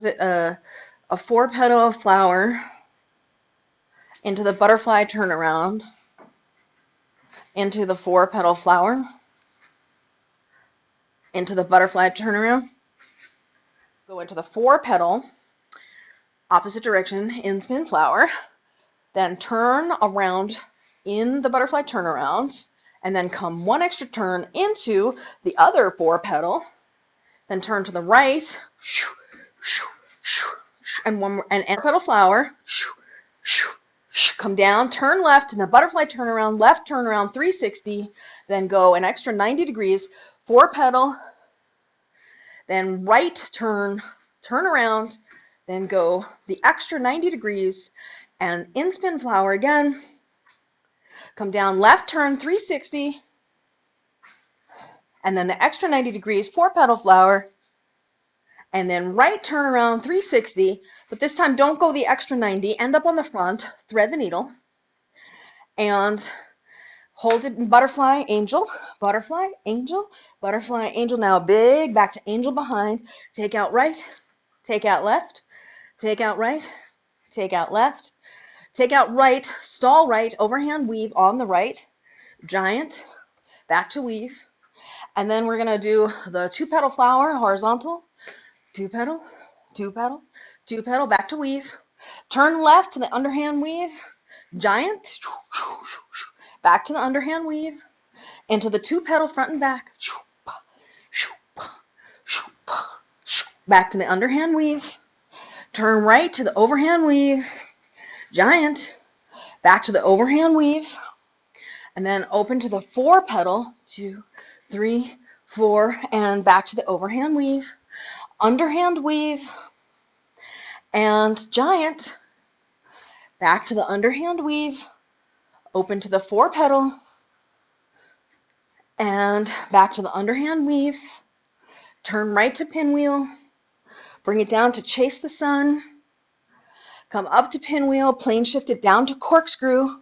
a 4-petal flower into the butterfly turnaround, into the 4-petal flower, into the butterfly turnaround, go into the 4-petal, opposite direction, Inspin flower, then turn around in the butterfly turnaround, and then come one extra turn into the other 4-petal, then turn to the right, and one more, and petal flower, come down, turn left in the butterfly turnaround, left turnaround 360, then go an extra 90 degrees, 4-petal, then right turn around, then go the extra 90 degrees, and Inspin flower again, come down, left turn 360, and then the extra 90 degrees, 4-petal flower, and then right turn around 360, but this time don't go the extra 90, end up on the front, thread the needle, and hold it in butterfly, angel, butterfly, angel, butterfly, angel. Now big, back to angel behind, take out right, take out left, take out right, take out left, take out right, stall right, overhand weave on the right, giant, back to weave, and then we're going to do the 2-petal flower, horizontal, 2-petal, 2-petal, 2-petal, back to weave, turn left to the underhand weave, giant, back to the underhand weave, into the 2-petal front and back, back to the underhand weave, turn right to the overhand weave, giant, back to the overhand weave, and then open to the 4-petal, 2, 3, 4, and back to the overhand weave, underhand weave, and giant, back to the underhand weave, open to the 4-petal, and back to the underhand weave, turn right to pinwheel, bring it down to chase the sun, come up to pinwheel, plane shift it down to corkscrew,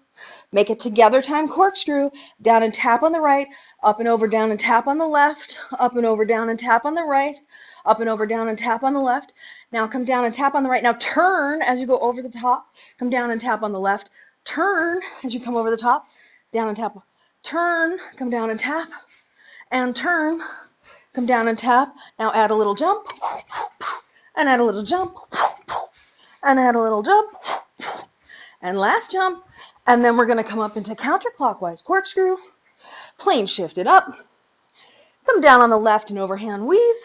make it together time corkscrew, down and tap on the right, up and over, down and tap on the left, up and over, down and tap on the right, up and over, down and tap on the left. Now come down and tap on the right. Now turn as you go over the top, come down and tap on the left, turn as you come over the top, down and tap, turn, come down and tap, and turn, come down and tap. Now add a little jump, and add a little jump, and add a little jump, and last jump, and then we're going to come up into counterclockwise corkscrew, plane shift it up, come down on the left and overhand weave,